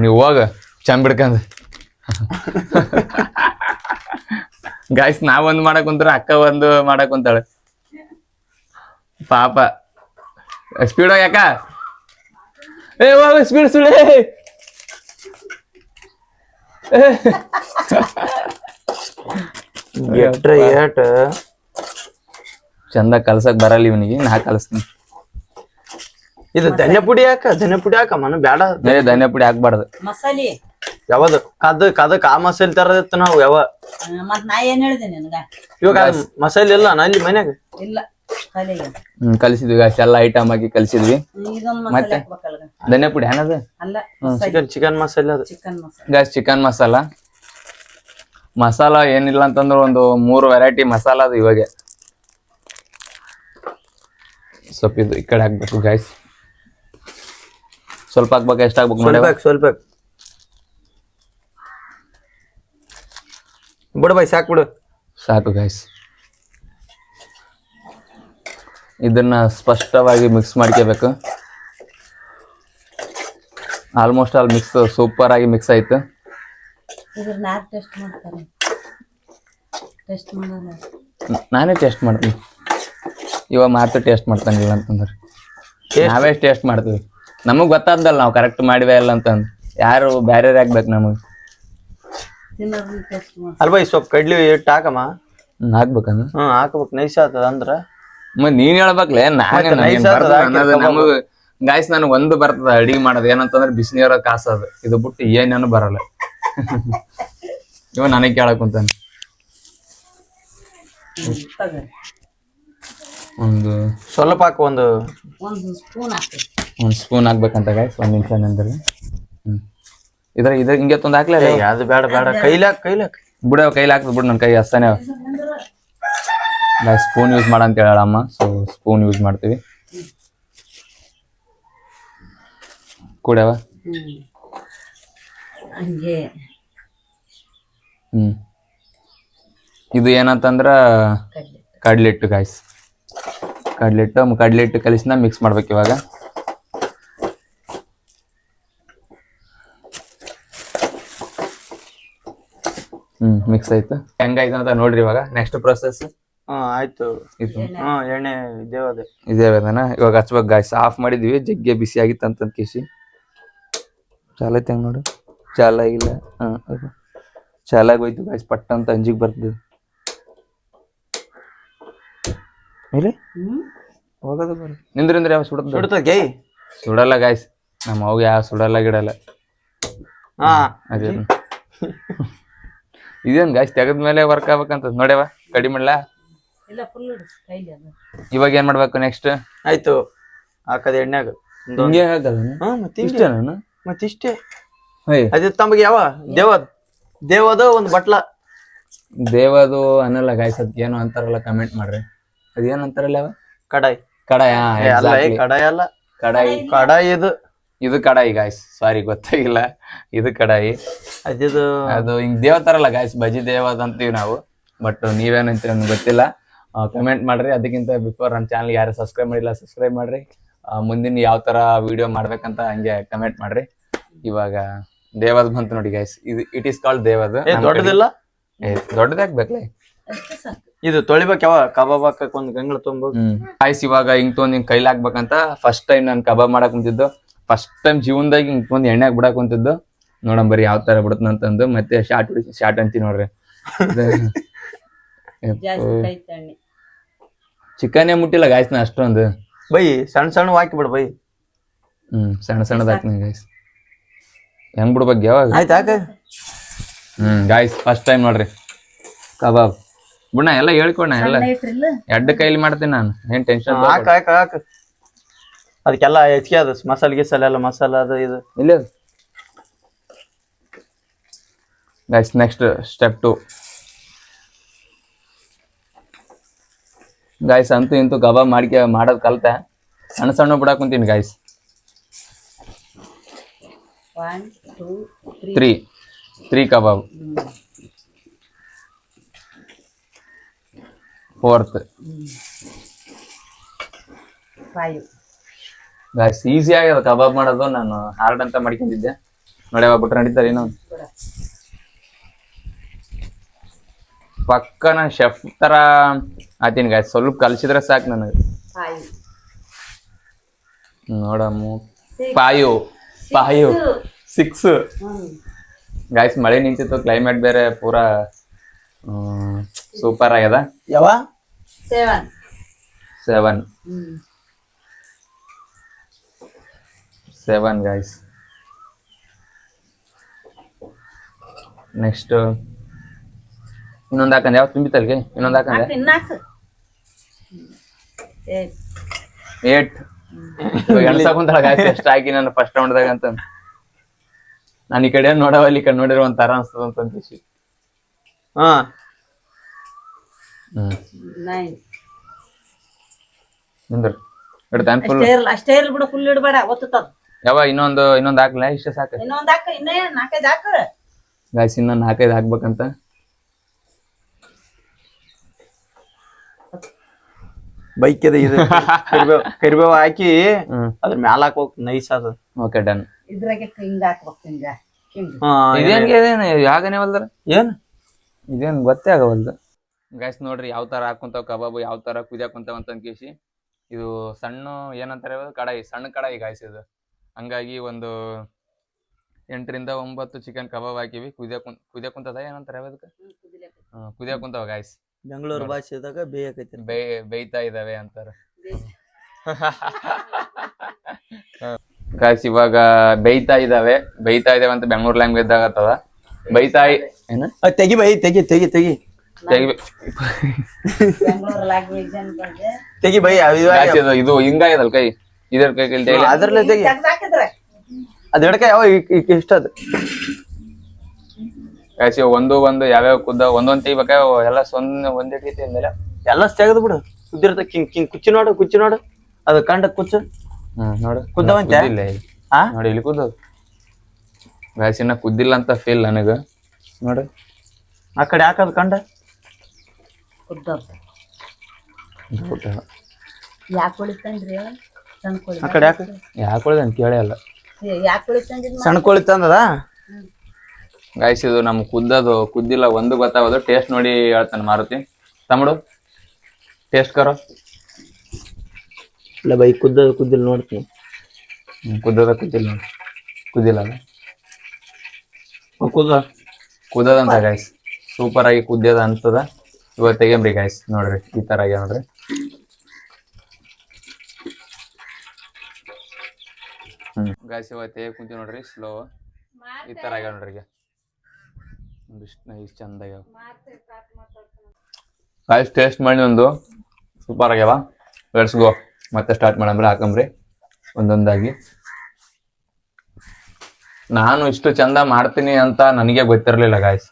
ನೀವು ಹೋಗ ಚಂಬಿಡ್ಕಂದ. ಗಾಯ್ಸ್ ನಾವೊಂದು ಮಾಡಕ್ ಕುಂತ್ರ ಅಕ್ಕ ಒಂದು ಮಾಡಕ್ ಕುಂತಾಳೆ. ಪಾಪ ಸ್ಪೀಡ್ ಹೋಗಿ ಅಕ್ಕ. ಏ ಹೋಗ ಸ್ಪೀಡ್ ಸುಳ್ಳೆ. ಚಂದ ಕಲ್ಸಕ್ ಬರಲ್ಲ ಇವನಿಗೆ, ನಾ ಕಲಿಸ್ತೀನಿ.
ಇದು ಧನ್ಯ ಪುಡಿ ಹಾಕ ಮನ ಬ್ಯಾಡ.
ಧನ್ಯ ಪುಡಿ ಹಾಕ್ಬಾರ್ದು.
ಮಸಾಲೆ
ಯಾವದು ಕದಕ್ ಆ ಮಸಾಲೆ ತರದಿತ್ತು ನಾವು ಯಾವ.
ಮತ್ ನಾ ಏನ್ ಹೇಳಿದೆ ನಿನಗ?
ಇವಾಗ ಮಸಾಲೆ ಇಲ್ಲ ನಲ್ಲಿ ಮನ್ಯಾಗ
ಇಲ್ಲ.
ಕಲಿಸಿದ್ವಿ ಗಾಯ್ಸ್, ಎಲ್ಲ ಐಟಮ್ ಹಾಕಿ ಕಲಿಸಿದ್ವಿ. ಮತ್ತೆ ಧನ್ಯ ಪುಡಿ ಏನದು?
ಅಲ್ಲ
ಚಿಕನ್ ಮಸಾಲೆ ಅದು.
ಗಾಯ್ಸ್ ಚಿಕನ್ ಮಸಾಲ ಏನಿಲ್ಲ ಅಂತಂದ್ರೆ ಒಂದು 3 ವೆರೈಟಿ ಮಸಾಲ ಅದು ಇವಾಗ. ಸ್ವಲ್ಪ ಇದು ಈ ಕಡೆ ಹಾಕ್ಬೇಕು ಗಾಯ್ಸ್. ಸ್ವಲ್ಪ ಹಾಕ್ಬೇಕು. ಎಷ್ಟು ಹಾಕ್ಬೇಕು ನೋಡಿ?
ಸ್ವಲ್ಪ ಬಿಡು ಬೈ, ಸಾಕು
ಗಾಯ್ಸ್. ಇದನ್ನ ಸ್ಪಷ್ಟವಾಗಿ ಮಿಕ್ಸ್ ಮಾಡ್ಕೋಬೇಕು. ಆಲ್ಮೋಸ್ಟ್ ಆಲ್ ಮಿಕ್ಸ್ ಸೂಪರ್ ಆಗಿ ಮಿಕ್ಸ್ ಆಯ್ತು. ನಾನೇ ಟೇಸ್ಟ್ ಮಾಡ್ತೀನಿ. ಇವಾಗ ಮಾತ್ರ ಟೇಸ್ಟ್ ಮಾಡ್ತಾನಿಲ್ಲ ಅಂತಂದ್ರೆ ನಾವೇ ಟೇಸ್ಟ್ ಮಾಡ್ತೀವಿ. ನಮಗ್ ಗೊತ್ತಾದ್ದಲ್ಲ ನಾವು ಕರೆಕ್ಟ್ ಮಾಡಿವೆ ಇಲ್ಲ ಅಂತಂದು. ಯಾರು ಬ್ಯಾರೆ ಹಾಕ್ಬೇಕು ನಮಗ್.
ಅಲ್ಬೈ ಸ್ವಲ್ಪ ಕಡ್ಲಿ ಇಟ್ಟು ಹಾಕಮ್ಮ.
ಹಾಕ್ಬೇಕಂದ್ರ
ಹಾಕ್ಬೇಕು. ನೈಸ್ ಆಗ್ತದ ಅಂದ್ರ
ಮತ್ ನೀನ್ ಹೇಳ್ಬೇಕ್ಲೆ. ನಮಗ್ ಗಾಯ್ಸ್ ನನಗ್ ಒಂದು ಬರ್ತದ ಅಡಿಗೆ ಮಾಡೋದು. ಏನಂತಂದ್ರೆ ಬಿಸಿನೀರ ಕಾಸೋದು. ಇದು ಬಿಟ್ಟು ಏನೇನು ಬರಲ್ಲ. ಇವ ನನಗ್ ಕೇಳಕ್ ಕುಂತಾನೆ. ಒಂದು
ಸ್ವಲ್ಪ ಹಾಕು. ಒಂದು
ಸ್ಪೂನ್
ಹಾಕ್ಬೇಕಂತ ಗಾಯ್ಸ್. 1 ನಿಮಿಷ ನಂತರ ಇದ್ರ ಹಿಂಗೆ ತಂದು ಹಾಕ್ಲೇ.
ಅದು ಬೇಡ ಕೈಲಾಕ್
ಬಿಡ. ಕೈಲಿ ಹಾಕ್ತದ ಬಿಡು. ನನ್ ಕೈ ಹಸ್ತಾನೆ. ಸ್ಪೂನ್ ಯೂಸ್ ಮಾಡಂತ ಹೇಳಮ್ಮ. ಸೊ ಸ್ಪೂನ್ ಯೂಸ್ ಮಾಡ್ತೀವಿ. ಕೂಡವ ಇದು ಏನಂತಂದ್ರ ಕಡ್ಲಿಟ್ಟು ಗಾಯ್ಸ್. ಕಡ್ಲಿಟ್ಟು ಕಲಿಸಿನ ಮಿಕ್ಸ್ ಮಾಡ್ಬೇಕು ಇವಾಗ. ಮಿಕ್ಸ್ ಆಯ್ತು. ಹೆಂಗಾಯ್ತು ಅಂತ ನೋಡ್ರಿ ಇವಾಗ. ನೆಕ್ಸ್ಟ್ ಪ್ರೊಸೆಸ್
ಆಯ್ತು. ಎಣ್ಣೆ
ಇದೇವದನ ಇವಾಗ ಹಚ್ಬೇಕು ಗಾಯ್ಸ್. ಆಫ್ ಮಾಡಿದ್ವಿ. ಜಗ್ಗೆ ಬಿಸಿ ಆಗಿತ್ತು ಅಂತ ಕಿಸಿ. ಚಾಲ ಐತೆ ಹಂಗ ನೋಡು. ಚಾಲ ಇಲ್ಲ. ಚಾಲಾಗಿ ಹೋಯ್ತು ಗಾಯ್ಸ್. ಪಟ್ಟ ಅಂತ ಅಂಜಿಗೆ ಬರ್ತದೆ. ಹೋಗೋದು ನಿಂದ್ರಿಂದ ಯಾವ ಸುಡುತ್ತ
ಗೈ
ಸುಡಲ್ಲ ಗಾಯ್ಸ್, ನಮ್ಮ ಅವ್ಗೆ ಯಾವ ಸುಡಲ್ಲ ಗಿಡಲ್ಲ.
ಹಾ
ಅದೇನು ಇದೇನ್ ಗಾಯ್ಸ್ ತೆಗದ್ಮೇಲೆ ವರ್ಕ್ ಆಗ್ಬೇಕಂತ ನೋಡ್ಯವ ಕಡಿಮೆ ಮಾಡ್ಲಾ.
ಇಲ್ಲ ಫುಲ್ ಕೈಲಿ ಅದು.
ಇವಾಗ ಏನ್ ಮಾಡ್ಬೇಕು ನೆಕ್ಸ್ಟ್?
ಆಯ್ತು ಹಾಕದ ಎಣ್ಣೆಗ
ಹಿಂಗೆ ಹಾಕದ ಇಷ್ಟೇನ?
ಮತ್ತಿಷ್ಟೇ. ಅದೇ ತಮಗೆ ಯಾವ ದೇವದ ಒಂದ್ ಬಟ್ಲ.
ದೇವದು ಅನ್ನಲ್ಲ ಗಾಯ್ಸ್, ಅದ್ ಏನೋ ಅಂತಾರಲ್ಲ, ಕಮೆಂಟ್ ಮಾಡ್ರಿ. ಅದೇನ್ ಅಂತಾರಲ್ಲ ಅವ?
ಕಡಾಯಿ.
ಕಡಾಯ
ಅಲ್ಲ ಕಡಾಯಿ ಅಲ್ಲ, ಕಡಾಯಿ
ಇದು ಕಡಾಯಿ ಗಾಯ್ಸ್, ಸಾರಿ ಗೊತ್ತಾಗಿಲ್ಲ, ಇದು ಕಡಾಯಿ. ಅದು ಹಿಂಗ್ ದೇವ ತರಲ್ಲ ಗಾಯ್ಸ್, ಬಜಿ ದೇವದ ಅಂತೀವಿ ನಾವು. ಬಟ್ ನೀವೇನಂತೀರ ನನ್ಗೆ ಗೊತ್ತಿಲ್ಲ, ಕಮೆಂಟ್ ಮಾಡ್ರಿ. ಅದಕ್ಕಿಂತ ಬಿಫೋರ್ ನಮ್ಮ ಚಾನಲ್ ಯಾರು ಸಬ್ಸ್ಕ್ರೈಬ್ ಮಾಡಿಲ್ಲ ಸಬ್ಸ್ಕ್ರೈಬ್ ಮಾಡ್ರಿ. ಮುಂದಿನ ಯಾವ ತರ ವಿಡಿಯೋ ಮಾಡ್ಬೇಕಂತ ಹಂಗೆ ಕಮೆಂಟ್ ಮಾಡ್ರಿ. ಇವಾಗ ದೇವದ್ ಬಂತು ನೋಡಿ ಗೈಸ್, ಇಟ್ ಈಸ್ ಕಾಲ್ಡ್ ದೇವದ್.
ದೊಡ್ಡದಿಲ್ಲ,
ದೊಡ್ಡದಾಗ್ಬೇಕಲ್ಲ
ಇದು ತೊಳಿಬೇಕ್ ಯಾವ ಕಬಾಬ್ ಹಾಕಕ್ ಒಂದ್ ಗಂಗಳ ತುಂಬ.
ಗಾಯ್ಸ್ ಇವಾಗ ಹಿಂಗ್ ತೊಂದ್ ಹಿಂಗ್ ಕೈಲಿ ಹಾಕ್ಬೇಕಂತ ಫಸ್ಟ್ ಟೈಮ್ ನಾನು ಕಬಾಬ್ ಮಾಡಕ್ ಕುಂತಿದ್ದು. ಫಸ್ಟ್ ಟೈಮ್ ಜೀವನದಾಗ ಹಿಂಗ್ ತೊಂದ್ ಎಣ್ಣೆಗ್ ಬಿಡಕ್ ಕುಂತಿದ್ದು. ನೋಡಮ್ ಬರೀ ಯಾವ ತರ ಬಿಡುತ್ತಂತಂದು. ಮತ್ತೆ ಶಾರ್ಟ್ ಅಂತೀವಿ ನೋಡ್ರಿ. ಚಿಕನ್ ಮುಟ್ಟಿಲ್ಲ ಗಾಯ್ಸ್ ನಾ ಅಷ್ಟೊಂದು.
ಬೈ ಸಣ್ಣ ಹಾಕಿ ಬಿಡ ಬೈ.
ಸಣ್ಣ ಸಣ್ಣದ್ ಹಾಕ್ತೀನಿ ಗಾಯ್ಸ್. ಹೆಂಗ್ ಬಿಡ್ಬೇಕು ಯಾವಾಗ?
ಆಯ್ತು ಹಾಕ.
ಗಾಯ್ಸ್ ಫಸ್ಟ್ ಟೈಮ್ ನೋಡ್ರಿ ಕಬಾಬ್. ಬುಣ್ಣ ಎಲ್ಲ ಹೇಳ್ಕೊಣ, ಎಲ್ಲ ಎರಡು ಕೈಲಿ ಮಾಡ್ತೀನಿ ನಾನು, ಏನ್ ಟೆನ್ಷನ್.
ಹಾಕ ಹಾಕ ಹಾಕ. ಅದಕ್ಕೆಲ್ಲ ಹೆಚ್ಚಿಗೆ ಅದು ಮಸಾಲೆ ಗಿಸಾಲೆ ಎಲ್ಲ ಮಸಾಲ ಅದು ಇದು
ಇಲ್ಲ. Guys next step 2 guys. ಅಂತೂ ಇಂತೂ ಕಬಾಬ್ ಮಾಡೋದ್ ಕಲ್ತೆ, ಸಣ್ಣ ಸಣ್ಣ ಬಿಡಾಕ್ ಕುಂತೀನಿ ಗಾಯ್ಸ್.
1 2
3 ಕಬಾಬ್. 4th
5.
ಗಾಯ್ಸ್ ಈಸಿ ಆಗ್ಯದ ಕಬಾಬ್ ಮಾಡೋದು, ನಾನು ಹಾರ್ಡ್ ಅಂತ ಮಾಡ್ಕೊಂಡಿದ್ದೆ. ನೋಡ್ಯಾವ ಬಿಟ್ರೆ ನಡೀತಾರೆ ಇನ್ನೊಂದು. ಪಕ್ಕ ನಾನು ಶೆಫ್ ತರ ಆತೀನಿ ಗಾಯ್ಸ್, ಸ್ವಲ್ಪ ಕಲ್ಸಿದ್ರೆ ಸಾಕು ನನಗೆ. ನೋಡಮ್ಮ 5 6 ಗಾಯ್ಸ್. ಮಳೆ ನಿಂತಿತ್ತು, ಕ್ಲೈಮೇಟ್ ಬೇರೆ ಪೂರಾ ಸೂಪರ್ ಆಗ್ಯದ.
ಯಾವ
7 ಗಾಯ್ಸ್. ನೆಕ್ಸ್ಟ್ ಇನ್ನೊಂದು ಹಾಕಂದೆ, ಯಾವ ತುಂಬಿತಲ್ಗೆ ಇನ್ನೊಂದು ಹಾಕಂದೆ. 8 ಎಣ್ಸಕೊಂತಾಳ ಗಾಯ್ಸ್ ಎಷ್ಟು ಹಾಕಿ ನಾನು ಫಸ್ಟ್ ರೌಂಡ್ದಾಗ ಅಂತ. ನಾನು ಈ ಕಡೆ ನೋಡವಲ್ಲಿ ಈ ಕಡೆ ನೋಡಿರೋ ಒಂಥರ ಅನ್ಸ್ತದ ಅಂತ ಖುಷಿ.
9
ನಿಂದ್ರು ಫುಲ್
ಅಷ್ಟೇ ಇರ್ಲಿ ಬಿಡು, ಫುಲ್ ಇಡಬೇಡ, ಒತ್ತುತ್ತದ.
ಯಾವ ಇನ್ನೊಂದು ಹಾಕ್ಲ, ಇಷ್ಟ ಸಾಕು.
ಇನ್ನೊಂದ್ ಹಾಕ, ಇನ್ನೇ 4-5 ಹಾಕ
ಗಾಯ್ಸ್. ಇನ್ನೊಂದು 4-5 ಹಾಕ್ಬೇಕಂತ.
ಬೈಕ್ ಇದು ಕರಿಬೇವು ಹಾಕಿ ಅದ್ರ ಮ್ಯಾಲ ಹಾಕೋಕ್ ನೈಸ್ ಅದ.
Okay done.
ಇದ್ರಾಗೆ ಹಿಂಗ ಹಾಕ್ಬೇಕು, ಹಿಂಗ
ಇದೇನ್ ಯಾಗನೇ ಹೊಲ್ದಾರ
ಏನ್
ಇದೇನ್ ಗೊತ್ತೇ ಆಗವಲ್ದು ಗೈಸ್. ನೋಡ್ರಿ ಯಾವ ತರ ಹಾಕುಂತಾವ ಕಬಾಬು, ಯಾವ ತರ ಕುದಿಯಾಕುಂತಾವ ಅಂತ ಕೇಸಿ. ಇದು ಸಣ್ಣ ಏನಂತಾರೆ ಕಡಾಯಿ, ಸಣ್ಣ ಕಡಾಯಿ ಗಾಯ್ಸ್ ಇದು. ಹಂಗಾಗಿ ಒಂದು 8ರಿಂದ 9 ಚಿಕನ್ ಕಬಾಬ್ ಹಾಕಿವಿ. ಕುದಿಯಾಕುಂತದ ಏನಂತಾರೆ ಯಾವ್ದಕ್ಕೆ, ಕುದಿಯಾಕುಂತಾವ ಗಾಯ್ಸ್.
ಬೆಂಗಳೂರು ಭಾಷೆದಾಗ ಬೇಯಕೈತಿ,
ಬೇಯ್ತಾ ಇದಾವೆ ಅಂತಾರ ಗಾಯ್ಸ್. ಇವಾಗ ಬೇಯ್ತಾ ಇದಾವೆ ಅಂತ ಬೆಂಗಳೂರು ಲ್ಯಾಂಗ್ವೇಜ್ ಆಗತ್ತದ. ಬೈತಾ ಏನ
ತೆಗಿ ಬೈ, ತೆಗಿ ತೆಗಿ ತೆಗಿ ತೆಗಿ ಬೈ.
ಇದು ಹಿಂಗಾಯದಲ್ ಕೈ, ಇದ್ರ ಕೈ
ಅದ್ರಲ್ಲೇ ತೆಗಿ. ಅದ್ ಹಿಡ್ಕ ಯಾವ ಇಷ್ಟ ಅದು
ಗಾಯ್ಸ್. ಒಂದು ಯಾವ್ಯಾವ ಕುದ್ದ ಒಂದೊಂದ್ ತೆಗಿಬೇಕ, ಎಲ್ಲ ಒಂದೇ ಟೀತಿ ಮೇಲೆ
ಎಲ್ಲ ತೆಗೆದು ಬಿಡು. ಕುದ್ದಿರ್ತ ಕಿಂಗ್ ಕುಚ್ಚು ನೋಡು ಅದು ಕಂಡ ಕುಚ್ಚು
ನೋಡು
ಕುದ್ದವಂತೆ.
ನೋಡಿ ಇಲ್ಲಿ ಕುದ್ದು ಗಾಯ್ಸ್. ಇನ್ನ ಕುದ್ದಿಲ್ಲ ಅಂತ ಫೀಲ್ ನನಗ. ನೋಡು
ಆ ಕಡೆ ಹಾಕದ್ ಕಂಡ ಆ ಕಡೆ ಹಾಕ.
ಯಾಕೆ ಅಂತ ಕೇಳೇ ಅಲ್ಲ.
ಸಣ್ಣ ಕೋಳಿ ತಂದದ
ಗಾಯ್ಸ್. ಇದು ನಮ್ ಕುದ್ದಿಲ್ಲ ಒಂದು ಗೊತ್ತಾಗೋದು. ಟೇಸ್ಟ್ ನೋಡಿ ಹೇಳ್ತಾನೆ ಮಾರುತಿ. ತಮ್ಮಡು ಟೇಸ್ಟ್ ಕರೋ.
ಇಲ್ಲ ಬೈ, ಕುದ್ದಿಲ್ಲ ನೋಡ್ತೀನಿ.
ಕುದ್ದಿಲ್ಲ ನೋಡಿ, ಕುದ್ದಿಲ್ಲ ಅಲ್ಲ, ಕುದ್ದದಂತ ಗಾಯ್ಸ್. ಸೂಪರ್ ಆಗಿ ಕುದ್ಯದ ಅನ್ಸದ. ಇವಾಗ ತೆಗಿಯಮ್ರಿ ಗಾಯ್ಸ್. ನೋಡ್ರಿ ಈ ತರ ಆಗ್ಯಾವ ನೋಡ್ರಿ. ಗಾಯ್ಸ್ ಇವತ್ತೇ ಕುಂತೀವಿ ನೋಡ್ರಿ ಸ್ಲೋ ಈ ತರ ಆಗ್ಯಾವ ನೋಡ್ರಿ ಈಗ ಇಷ್ಟು ಚಂದ ಆಗ್ಯಾವ ಗಾಯ್ಸ್ ಟೇಸ್ಟ್ ಮಾಡಿ ಒಂದು ಸೂಪರ್ ಆಗ್ಯಾವ ಲೆಟ್ಸ್ ಗೋ ಮತ್ತೆ ಸ್ಟಾರ್ಟ್ ಮಾಡಂಬ್ರಿ ಹಾಕಂಬ್ರಿ ಒಂದೊಂದಾಗಿ ನಾನು ಇಷ್ಟು ಚಂದ ಮಾಡ್ತೀನಿ ಅಂತ ನನಗೆ ಗೊತ್ತಿರ್ಲಿಲ್ಲ ಗಾಯ್ಸ್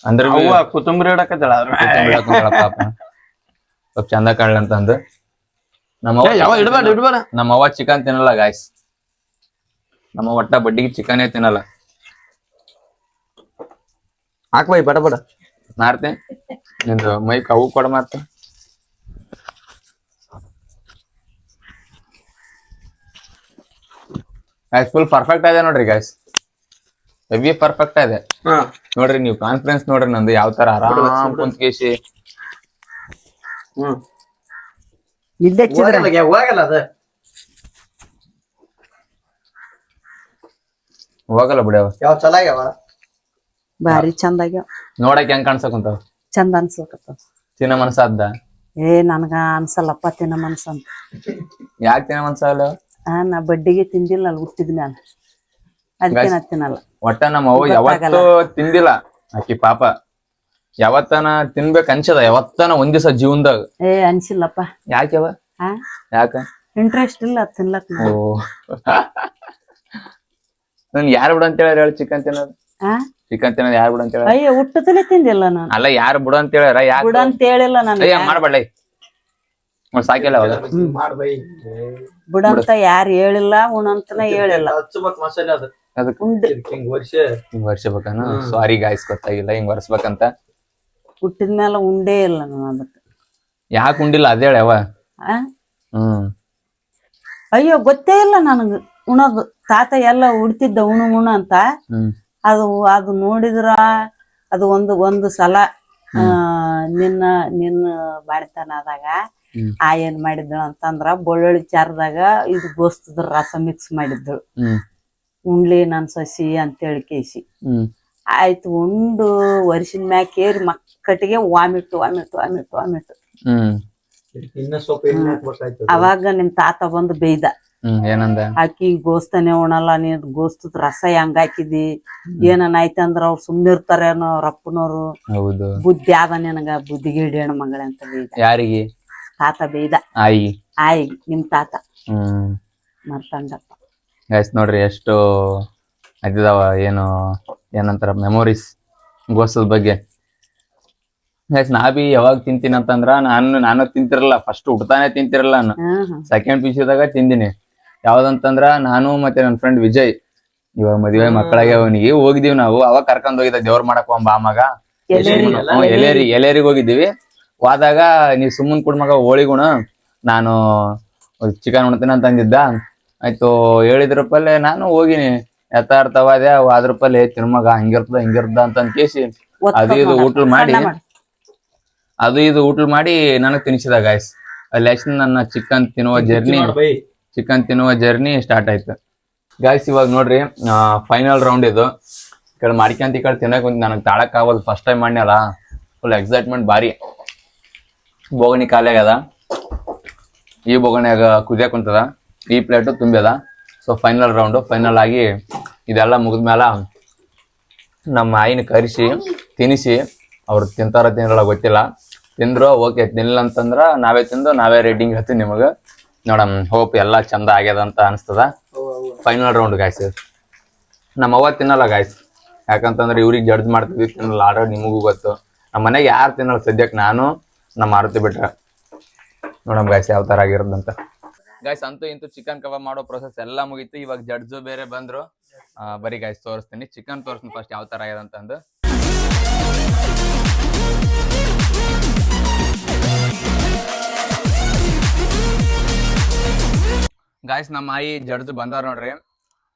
ಅಂದ್ರೆ
ಕೊತ್ತಂಬರಿ ಇಡಕತ್ತಳ
ಪಾಪ ಸ್ವಲ್ಪ ಚಂದ ಕಾಣ್ಲಿ ಅಂತಂದು ನಮ್ಮವ್ವ ಚಿಕನ್ ತಿನ್ನಲ್ಲ ಗಾಯ್ಸ್ ನಮ್ಮ ಒಟ್ಟ ಬಡ್ಡಿಗೆ ಚಿಕನೇ ತಿನ್ನಲ್ಲ
ಹಾಕ್ಬೈ ಬಡ ಬಡ
ಮಾಡ್ತೇನೆ ನಿಂದು ಮೈಕ್ ಅವು ಕೊಡ ಮಾಡ್ತೇನೆ ಗಾಯ್ಸ್ ಫುಲ್ ಪರ್ಫೆಕ್ಟ್ ಇದೆ ನೋಡ್ರಿ ಗಾಯ್ಸ್ ಹೆವಿ ಪರ್ಫೆಕ್ಟ್ ಇದೆ ನೋಡ್ರಿ ನೀವು ಕಾನ್ಫಿಡೆನ್ಸ್ ನೋಡ್ರಿ ನಂದು ಯಾವ ತರ ಆರಾಮ್ ಕುಂತ್ ಕೇಸಿ
ಹೋಗಲ್ಲ ಅದ
ಹೋಗಲ್ಲ ಬಿಡವ
ಯಾವ ಚಲ ಆಗ್ಯಾವ
ಭಾರಿ ಚಂದ ಆಗ್ಯಾವ
ನೋಡಕ್ ಹೆಂಗ್ ಕಾಣ್ಸಕ್ ಕುಂತಾವ
ಚಂದ ಅನ್ಸ್ಲಕತ್ತಾವ
ತಿನ್ನ ಮನ್ಸಾದ್ದ
ನನಗ ಅನ್ಸಲ್ಲಪ್ಪ ತಿನ್ನ ಮನ್ಸ ಅಂತ
ಯಾಕೆ ತಿನ್ನ ಮನ್ಸಾಗಲ್ಲ
ನಾ ಬಡ್ಡಿಗೆ ತಿಂದಿಲ್ಲ ಅಲ್ಲಿ ಹುಟ್ಟಿದ್ ಮ್ಯಾಲ ಅದಕ್ಕೆ ನಾ ತಿನ್ನಲ್ಲ
ಒಟ್ಟ ನಮ್ಮ ಅವ್ವ ಯಾವತ್ತೂ ತಿಂದಿಲ್ಲ ಆಕಿ ಪಾಪ ಯಾವತ್ತನ ತಿನ್ಬೇಕ್ ಅನ್ಸದ ಯಾವತ್ತನ ಒಂದ್ ದಿವಸ ಜೀವನದಾಗ
ಅನ್ಸಿಲ್ಲಪ್ಪ
ಯಾಕೆವ ಯಾಕ
ಇಂಟ್ರೆಸ್ಟ್ ಇಲ್ಲ ತಿನ್ಲಕ್
ಓ ನನ್ ಯಾರು ಬಿಡ ಅಂತ ಹೇಳ್ಯಾರ ಹೇಳಿ ಚಿಕನ್ ತಿನ್ನೋದು ಚಿಕನ್ ತಿನ್ನೋದು ಯಾರು ಬಿಡ ಅಂತ ಹೇಳ
ಅಯ್ಯ ಹುಟ್ಟದಲ್ಲೇ ತಿಂದಿಲ್ಲ ನಾನು
ಅಲ್ಲ ಯಾರು ಬಿಡ ಅಂತ ಹೇಳ್ಯಾರ ಯಾಕೆ
ಬಿಡ ಅಂತ ಹೇಳಿಲ್ಲ ನಾನು
ಮಾಡ್ಬೇಡ ಸಾಕಿಲ್ಲ ಅವಾಗ
ಮಾಡ್ಬೈ
ಬಿಡಂತ ಯಾರು ಹೇಳಿಲ್ಲ ಉಣಂತನ ಹೇಳಿಲ್ಲ
ಹಚ್ಬೇಕ್ ಮಸಾಲೆ ಅದ
ಅದಕ್ಕೆ
ಹಿಂಗ್ ವರ್ಷ
ಹಿಂಗ್ ವರ್ಷಬೇಕನ ಸಾರಿ ಗಾಯ್ಸ್ ಗೊತ್ತಾಗಿಲ್ಲ ಹಿಂಗ್ ವರ್ಷಬೇಕಂತ
ಹುಟ್ಟಿದ್ಮೇಲೆ ಉಂಡೇ ಇಲ್ಲ ನಾನು ಅದಕ್ಕೆ
ಯಾಕೆ ಉಂಡಿಲ್ಲ ಅದೇ ಹೇಳ
ಅಯ್ಯೋ ಗೊತ್ತೇ ಇಲ್ಲ ನನಗ ಉಣೋದು ತಾತ ಎಲ್ಲ ಉಡ್ತಿದ್ದ ಉಣ ಅಂತ ಅದು ನೋಡಿದ್ರ ಅದು ಒಂದು ಸಲ ನಿನ್ನ ಬಾಣಿತನದಾಗ ಏನ್ ಮಾಡಿದ್ದಳು ಅಂತಂದ್ರ ಬೆಳ್ಳುಳ್ಳಿ ಚಾರದಾಗ ಇದು ಗೋಸ್ತದ ರಸ ಮಿಕ್ಸ್ ಮಾಡಿದ್ದಳು ಉಣ್ಲಿ ನನ್ ಸಸಿ ಅಂತೇಳಿ ಕೇಸಿ ಆಯ್ತು ಉಂಡು ವರ್ಷದ ಮ್ಯಾಗ ಕೇರಿ ಮಕ್ಕಟಿಗೆ ವಾಮಿಟ್ಟು
ಇನ್ನ ಸ್ವಲ್ಪ
ಅವಾಗ ನಿಮ್ ತಾತ ಬಂದು ಬೇಯ್ದ
ಏನಂದ
ಆಕಿ ಗೋಸ್ತನೇ ಉಣಲ್ಲ ನೀನ್ ಗೋಸ್ತದ ರಸ ಹೆಂಗ್ ಹಾಕಿದಿ ಏನನ್ ಆಯ್ತಂದ್ರ ಅವ್ರು ಸುಮ್ನಿರ್ತಾರೇನೋ ಅವ್ರ ಅಪ್ಪನವ್ರು
ಹೌದು
ಬುದ್ಧಿ ಆದ ನಿನಗ ಬುದ್ಧಿಗೆ ಹಿಡಿಯೋಣ ಮಗಳ ಅಂತ ಬೇಯ್ದ
ಯಾರಿಗೆ
ತಾತ ಬೇಯ್ದ ಆಯಿ ನಿಮ್ ತಾತ ಮರ್ತಂಡಪ್ಪ
ಗೈಸ್ ನೋಡ್ರಿ ಎಷ್ಟು ಅದಿದಾವ ಏನಂತಾರ ಮೆಮೊರೀಸ್ ಗೋಸ್ತದ ಬಗ್ಗೆ ಗೈಸ್ ನಾ ಬಿ ಯಾವಾಗ ತಿಂತೀನಿ ಅಂತಂದ್ರ ನಾನು ತಿಂತಿರಲ್ಲ ಫಸ್ಟ್ ಹುಡ್ತಾನೆ ತಿಂತಿರಲ್ಲ ನಾನು ಸೆಕೆಂಡ್ ಪಿಸಿದಾಗ ತಿಂದಿನಿ ಯಾವ್ದಂತಂದ್ರ ನಾನು ಮತ್ತೆ ನನ್ನ ಫ್ರೆಂಡ್ ವಿಜಯ್ ಇವಾಗ ಮದುವೆ ಮಕ್ಕಳಾಗೆ ಅವನಿಗೆ ಹೋಗಿದೀವಿ ನಾವು ಅವಾಗ ಕರ್ಕೊಂಡ್ ಹೋಗಿದ್ದ ದೇವ್ರ ಮಾಡಕ್ ಬಾಮಗ ಎಲೇರಿಗೆ ಹೋಗಿದ್ದೀವಿ ಹೋದಾಗ ನೀವ್ ಸುಮ್ಮನ್ ಕುಡ್ ಮಗ ಹೋಳಿಗುಣ ನಾನು ಚಿಕನ್ ಉಣ್ತೀನಿ ಅಂತ ಅಂದಿದ್ದ ಆಯ್ತು ಹೇಳಿದ್ರಪ್ಪಲ್ಲೇ ನಾನು ಹೋಗಿನಿ ಎತ್ತಾಡ್ತಾವ ಅದೇ ಅದ್ರಪ್ಪಲ್ಲೇ ತಿರ್ಮಗ ಹಿಂಗಿರ್ತದ ಅಂತ ಕೇಸಿ ಅದು ಇದು ಊಟ ಮಾಡಿ ನನಗ್ ತಿನ್ಸಿದ ಗಾಯ್ಸ್ ಅಲ್ಲಿ ನನ್ನ ಚಿಕನ್ ತಿನ್ನುವ ಜರ್ನಿ ಸ್ಟಾರ್ಟ್ ಆಯ್ತು ಗಾಯ್ಸ್ ಇವಾಗ ನೋಡ್ರಿ ಫೈನಲ್ ರೌಂಡ್ ಇದು ಈ ಕಡೆ ಮಾಡ್ಕೊಂತ ಈ ಕಡೆ ತಿನ್ನಕ್ ನನಗ್ ತಾಳಕ್ ಆಗೋದು ಫಸ್ಟ್ ಟೈಮ್ ಮಾಡ್ನಲ್ಲ ಫುಲ್ ಎಕ್ಸೈಟ್ಮೆಂಟ್ ಬಾರಿ ಬೋಗಣಿ ಖಾಲಿ ಆಗ್ಯದ ಈ ಬೋಗಣಿಯಾಗ ಕುದಿಯಾಕ ಕುಂತದ ಈ ಪ್ಲೇಟು ತುಂಬ್ಯದ ಸೊ ಫೈನಲ್ ರೌಂಡು ಫೈನಲ್ ಆಗಿ ಇದೆಲ್ಲ ಮುಗಿದ್ಮೇಲೆ ನಮ್ಮ ಆಯಿನ ಕರೆಸಿ ತಿನ್ನಿಸಿ ಅವ್ರು ತಿನ್ನಲ್ಲ ಗೊತ್ತಿಲ್ಲ ತಿಂದ್ರು ಓಕೆ ತಿನ್ನಿಲ್ಲ ಅಂತಂದ್ರ ನಾವೇ ತಿಂದು ನಾವೇ ರೇಟಿಂಗ್ ಹೇಳ್ತೀವಿ ನಿಮಗೆ ನೋಡಮ್ ಹೋಪ್ ಎಲ್ಲ ಚಂದ ಆಗ್ಯದ ಅಂತ ಅನಿಸ್ತದ ಫೈನಲ್ ರೌಂಡ್ ಗಾಯ್ಸ್ ನಮ್ಮ ಅವ್ವ ತಿನ್ನಲ್ಲ ಗಾಯ್ಸ್ ಯಾಕಂತಂದ್ರೆ ಇವ್ರಿಗೆ ಜಡ್ಜ್ ಮಾಡ್ತಿದ್ವಿ ತಿನ್ನಲ್ಲ ಆಲ್ರೆಡಿ ನಿಮಗೂ ಗೊತ್ತು ನಮ್ಮ ಮನೆಗೆ ಯಾರು ತಿನ್ನಲ್ಲ ಸದ್ಯಕ್ಕೆ ನಾನು ನಮ್ಮ ಮಾರುತಿ ಬಿಟ್ರೆ ನೋಡಮ್ ಗಾಯ್ಸ್ ಯಾವ ತರ ಆಗಿರೋದಂತ ಗಾಯ್ಸ್ ಅಂತೂ ಇಂತೂ ಚಿಕನ್ ಕಬಾಬ್ ಮಾಡೋ ಪ್ರೊಸೆಸ್ ಎಲ್ಲ ಮುಗೀತು ಇವಾಗ ಜಡ್ಜು ಬೇರೆ ಬಂದ್ರು ಬರೀ ಗಾಯ್ಸ್ ತೋರಿಸ್ತೀನಿ ಚಿಕನ್ ತೋರಿಸ್ತೀನಿ ಫಸ್ಟ್ ಯಾವ ತರ ಆಗ್ಯದ ಅಂತಂದು ಗಾಯ್ಸ್ ನಮ್ಮ ಆಯಿ ಜಡ್ಜು ಬಂದಾರ ನೋಡ್ರಿ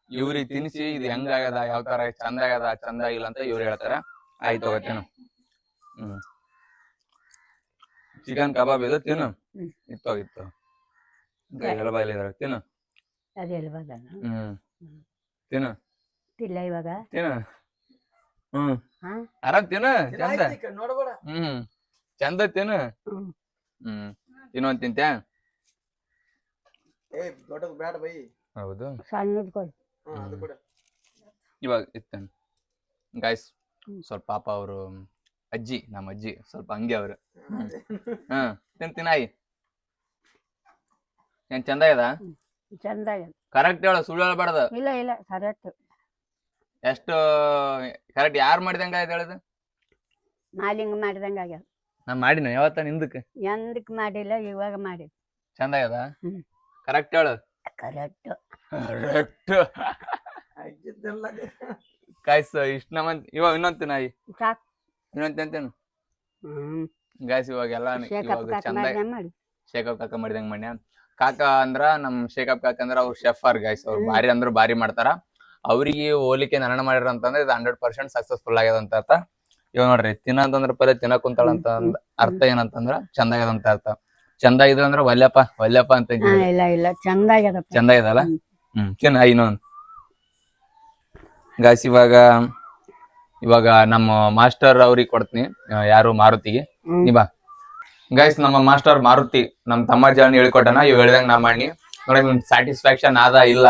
ಇವ್ರಿಗೆ ತಿನ್ಸಿ ಇದು ಹೆಂಗ ಆಗ್ಯದ ಯಾವ ತರ ಚಂದ ಆಗ್ಯದ ಚಂದ ಇಲ್ಲ ಅಂತ ಇವ್ರು ಹೇಳ್ತಾರ ಆಯ್ತು ಹೋಗತ್ತೇನು ಚಿಕನ್ ಕಬಾಬ್ ಇದು ತಿನ್ನು ಇತ್ತು ತಿನ್ನು ತಿನ್ನು
ಇವಾಗ
ತಿನ್ನು ಆರಾಮ್ ತಿನ್ನು ಚಂದ ಚಂದ ತಿನ್ನು ಇನ್ನೊಂದ್ ತಿಂತ್ಯಾ
ದೊಡ್ಡದು ಬೇಡ ಬೈ
ಹೌದು
ಸಣ್ಣದ್ ಕೊಡು.
ಇವಾಗ ಇತ್ತೇನು ಗಾಯ್ಸ್ ಸ್ವಲ್ಪ ಪಾಪ ಅವರು ನಮ್ಮ ಅಜ್ಜಿ ಸ್ವಲ್ಪ ಹಂಗೆ ಅವ್ರು ತಿನ್ನಾಯಿ ಏನ್ ಚಂದ ಇದ
ಚಂದ ಆಗ್ಯದ.
ಕರೆಕ್ಟ್ ಹೇಳು ಸುಳ್ಳು ಹೇಳ್ಬಾರ್ದು.
ಇಲ್ಲ ಇಲ್ಲ ಕರೆಕ್ಟ್.
ಎಷ್ಟು ಕರೆಕ್ಟ್ ಯಾರು ಮಾಡಿದಂಗ ಆಯ್ತು ಹೇಳುದು?
ಮಾಲಿಂಗ ಮಾಡಿದಂಗ ಆಗ್ಯದ.
ನಾ ಮಾಡಿನ ಯಾವತ್ತ ನಿಂದಕ್ಕೆ
ಎಂದಕ್ ಮಾಡಿಲ್ಲ, ಇವಾಗ ಮಾಡಿದ್.
ಚಂದ ಆಗ್ಯದ?
ಹ್ಮ್.
ಕರೆಕ್ಟ್ ಹೇಳು.
ಕರೆಕ್ಟ್.
ಕರೆಕ್ಟ್ ಗಾಯ್ಸ್ ಇಷ್ಟ ನಮ್ಮಂತ ಇವಾಗ ಇನ್ನೊಂದು ನಾಯಿ
ಸಾಕ್.
ಇನ್ನೊಂದು ತಿಂತೇನು ಗಾಯ್ಸ್ ಇವಾಗ ಎಲ್ಲ ಇವಾಗ ಚಂದ
ಮಾಡಿ
ಶೇಖಪ್ ಕಾಕ ಮಾಡಿದಂಗ ಮಾಡ್ಯ. ಕಾಕ ಅಂದ್ರ ನಮ್ ಶೇಖಪ್ ಕಾಕ ಅಂದ್ರ ಅವ್ರ ಶೆಫ್ ಆರ್ ಗಾಯ್ಸ್. ಅವ್ರು ಭಾರಿ ಅಂದ್ರ ಭಾರಿ ಮಾಡ್ತಾರ. ಅವ್ರಿಗೆ ಹೋಲಿಕೆ ನನ್ನ ಮಾಡಿರ ಅಂತಂದ್ರೆ ಇದು 100% ಸಕ್ಸಸ್ಫುಲ್ ಆಗ್ಯದ ಅಂತ ಅರ್ಥ. ಇವಾಗ ನೋಡ್ರಿ ತಿನ್ನಂತಂದ್ರ ಪಲ್ಲೆ ತಿನ್ನಕ್ ಕುಂತಾಳ ಅಂತ ಅರ್ಥ ಏನಂತಂದ್ರ ಚಂದ ಆಗ್ಯದ ಅಂತ ಅರ್ಥ. ಚಂದ ಆಗಿದ್ರ ಅಂದ್ರ ವಲ್ಯಪ್ಪ ಅಂತ
ಇಲ್ಲ ಇಲ್ಲ ಚಂದ ಆಗ್ಯದ.
ಚಂದ ಆಗ್ಯದಲ್ಲ? ತಿನ್ನ ಇನ್ನೊಂದು ಗಾಯ್ಸ್. ಇವಾಗ ನಮ್ಮ ಮಾಸ್ಟರ್ ಅವ್ರಿಗೆ ಕೊಡ್ತೀನಿ. ಯಾರು ಮಾರುತಿಗೆ ನೀ ಬಾ ಗೈಸ್. ನಮ್ಮ ಮಾಸ್ಟರ್ ಮಾರುತಿ ನಮ್ ತಮ್ಮ ಜಾನ್ ಹೇಳ್ಕೊಟ್ಟನ. ಇವ್ ಹೇಳ್ದಂಗ ನಾ ಮಾಡಿ ನೋಡ ಸ್ಯಾಟಿಸ್ಫ್ಯಾಕ್ಷನ್ ಆದ ಇಲ್ಲ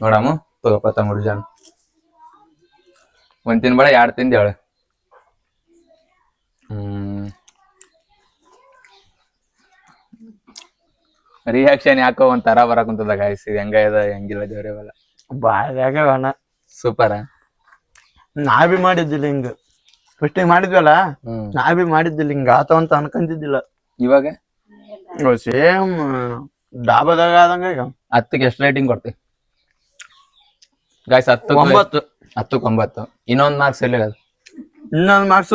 ನೋಡಮ್ಮ. ತಗೋಪ ತಮ್ಮ ಜಾನ್ ಒಂದ್ ತಿನ್ಬೇಡ 2 ತಿಂದ ಹೇಳ. ರಿಯಾಕ್ಷನ್ ಯಾಕೋ ಒಂಥರ ಬರಾಕುಂತದ ಗಾಯ್ಸ್. ಇದು ಹೆಂಗ ಇದೆ ಹೆಂಗಿಲ್ಲ ದೇವ್ರೇವಲ್ಲ
ಬಾಯಾಗಣ
ಸೂಪರ್.
ನಾ ಬಿ ಮಾಡಿದ್ದಿಲ್ಲ ಹಿಂಗ ಫಸ್ಟ್ ಮಾಡಿದ್ವಲ್ಲ. ನಾ ಬಿ ಮಾಡಿದ್ದಿಲ್ಲ ಹಿಂಗ ಆತ ಅಂತ ಅನ್ಕೊಂತಿದ್ದಿಲ್ಲ.
ಇವಾಗ
ಸೇಮ್ ಡಾಬಾದಾಗ ಆದಂಗ ಈಗ
10ಕ್ಕೆ ಎಷ್ಟು ರೇಟಿಂಗ್ ಕೊಡ್ತಿ ಗಾಯ್ಸ್? 10ಕ್ಕೆ 9. ಇನ್ನೊಂದ್ ಮಾರ್ಕ್ಸ್ ಎಲ್ಲಿ ಅದು?
ಇನ್ನೊಂದ್ ಮಾರ್ಕ್ಸ್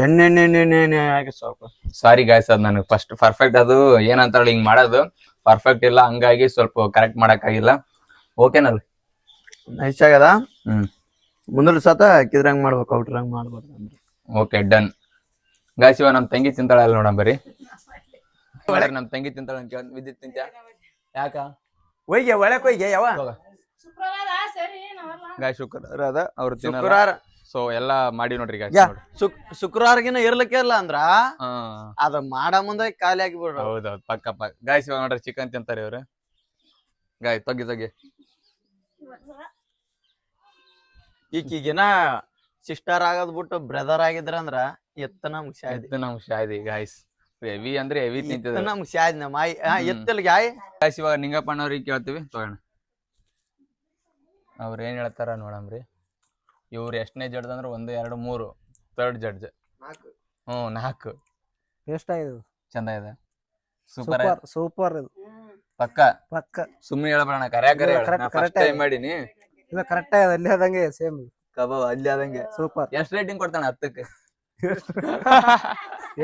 ಎಣ್ಣೆ ಹಾಕಿ ಸ್ವಲ್ಪ
ಸಾರಿ ಗಾಯ್ಸ್. ಅದ್ ನನಗೆ ಫಸ್ಟ್ ಪರ್ಫೆಕ್ಟ್ ಅದು ಏನಂತಾಳ ಹಿಂಗ್ ಮಾಡೋದು ಪರ್ಫೆಕ್ಟ್ ಇಲ್ಲ, ಹಂಗಾಗಿ ಸ್ವಲ್ಪ ಕರೆಕ್ಟ್ ಮಾಡಕ್ ಆಗಿಲ್ಲ. ಓಕೆನಲ್ಲ?
ನೈಸ್ ಆಗ್ಯದ. ಮುಂದಿನ ಸತ ಹಾಕಿದ್ರಂಗ್ ಮಾಡ್ಬೇಕು, ಔಟ್ರಂಗ್ ಮಾಡ್ಬಾರ್ದು ಅಂದ್ರೆ.
Okay done guys. ಇವಾಗ ನಮ್ ತಂಗಿ ತಿಂತಾಳ ಅಲ್ಲ ನೋಡಮ್ ಬರ್ರಿ. ನಮ್ ತಂಗಿ ತಿಂತಾಳ ಅಂತ ವಿದ್ಯುತ್ ತಿಂತ ಯಾಕ
ಒಯ್ಗೆ ಒಳಕ್ ಹೋಯ್ಗೆ ಯಾವ
ಗಾಯ್ಸ್? ಶುಕ್ರವಾರ ಅದ ಅವ್ರು
ಶುಕ್ರವಾರ.
ಸೊ ಎಲ್ಲಾ ಮಾಡಿ ನೋಡ್ರಿ ಗಾಯ್ಸ್.
ಶುಕ್ರವಾರಗಿನ ಇರ್ಲಿಕ್ಕೆ ಇಲ್ಲ ಅಂದ್ರ ಅದ ಮಾಡ ಮುಂದೆ ಖಾಲಿ ಆಗಿಬಿಡ್ರ.
ಹೌದೌದು ಪಕ್ಕ ಗಾಯ್ಸ್. ಇವಾಗ ನೋಡ್ರಿ ಚಿಕನ್ ತಿಂತಾರೆ ಇವ್ರು. ಗಾಯ್ ತೊಗಿ
ಈಕಿಗಿನ ಸಿಸ್ಟರ್ ಆಗೋದ್ ಬಿಟ್ಟು ಬ್ರದರ್ ಆಗಿದ್ರ ಅಂದ್ರ ನಮ್ಗ್
ಶಾದಿ ಗಾಯ್ಸ್. ಹೆವಿ ಅಂದ್ರೆ ಹೆವಿ ತಿಂತಿದ್ರು
ನಮ್ಗ್ ಶಾದ್ ನಮ್ಮ ಎತ್ತಲ್ ಗಾಯ್.
ಗಾಯ್ಸ್ ಇವಾಗ ನಿಂಗಪ್ಪಣ್ಣವ್ರಿಗೆ ಕೇಳ್ತೀವಿ ತಗೋಣ. ಅವ್ರ ಏನ್ ಹೇಳ್ತಾರ ನೋಡಮ್ರಿ. ಇವ್ರು ಎಷ್ಟನೇ ಜಡ್ಜ್ ಅಂದ್ರೆ 1 2 3 ಥರ್ಡ್ ಜಡ್ಜ್. 4
ಎಷ್ಟಾಗಿದೆ?
ಚಂದ ಇದೆ. ಸೂಪರ್
ಸೂಪರ್ ಇದು
ಪಕ್ಕ
ಪಕ್ಕ.
ಸುಮ್ಮನೆ ಹೇಳ್ಬೇಡ ಕರೆಕ್ಟ್ ಟೈಮ್ ಮಾಡೀನಿ.
ಇಲ್ಲ ಕರೆಕ್ಟ್ ಆಗಿದೆ. ಅಲ್ಲಿ ಆದಂಗೆ ಸೇಮ್
ಕಬಾಬ್ ಅಲ್ಲಿ ಆದಂಗೆ
ಸೂಪರ್.
ಎಷ್ಟು ರೇಟಿಂಗ್ ಕೊಡ್ತಾನೆ 10ಕ್ಕೆ?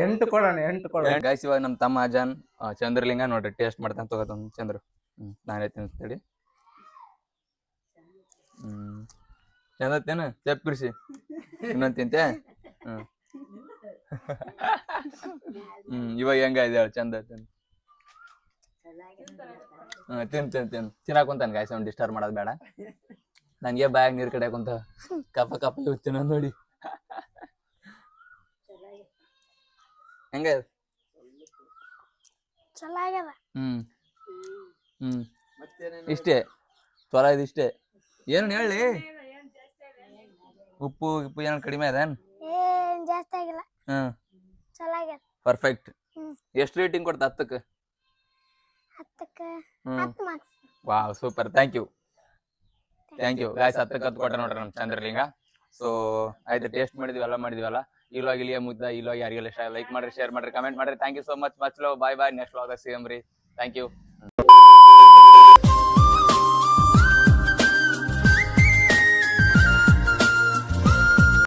8 ಕೊಡೋಣ 8 ಕೊಡೋಣ
ಗಾಯ್ಸ್. ಇವಾಗ ನಮ್ಮ ತಮ್ಮ ಅಜಾನ್ ಚಂದ್ರಲಿಂಗ ನೋಡ್ರಿ ಟೇಸ್ಟ್ ಮಾಡ್ತಾನೆ. ತಗೋತಾನ ಚಂದ್ರ. ನಾನೇ ತಿನ್ಸ್ತೇಳಿ. ಚಂದ ತಿನ್ನ ಚಪ್ಪಿರ್ಸಿ. ಇನ್ನೊಂದ್ ತಿಂತೆ. ಇವಾಗ ಹೆಂಗ ಇದೆ ಚಂದ ತಿನ್. ತಿನ್ನಾಕ ಕುಂತಾನ ಗಾಯ್ಸ್. ಅವ್ನು ಡಿಸ್ಟರ್ಬ್ ಮಾಡೋದ್ ಬೇಡ. ನನ್ಗೆ ಬ್ಯಾಗ್ ನೀರ್ ಕಡೆ ಕುಂತ ಕಪ್ಪ ತಿನ್ನ ನೋಡಿ ಹೆಂಗ. ಇಷ್ಟೇ ಚೊಲ ಇದು ಇಷ್ಟೇ. ಏನು ಹೇಳಿ? ಉಪ್ಪು ಏನ ಕಡಿಮೆ ಅದೇನ್? ಪರ್ಫೆಕ್ಟ್. ಎಷ್ಟು ರೇಟಿಂಗ್ ಕೊಡ್ತಾ 10ಕ್ಕೆ? Wow super. Thank you guys. 10ಕ್ಕೆ 10 ಕೊಟ್ಟ ನೋಡ್ರಿ ನಮ್ ಚಂದ್ರಲಿಂಗ. ಸೊ ಆಯ್ತು, ಟೇಸ್ಟ್ ಮಾಡಿದ್ವಿ ಎಲ್ಲ ಮಾಡಿದ್ವಲ್ಲ. ಇಲ್ಲೋಗಿ ಇಲ್ಲಿಯ ಮುದ್ದ ಇಲ್ಲೋಗಿ ಯಾರಿಗೆಲ್ಲ ಇಷ್ಟ ಲೈಕ್ ಮಾಡ್ರಿ, ಶೇರ್ ಮಾಡ್ರಿ, ಕಮೆಂಟ್ ಮಾಡ್ರಿ. Thank you so much. Much love. Bye. Next vlog ಸಿಗಮ್ರಿ. Thank you.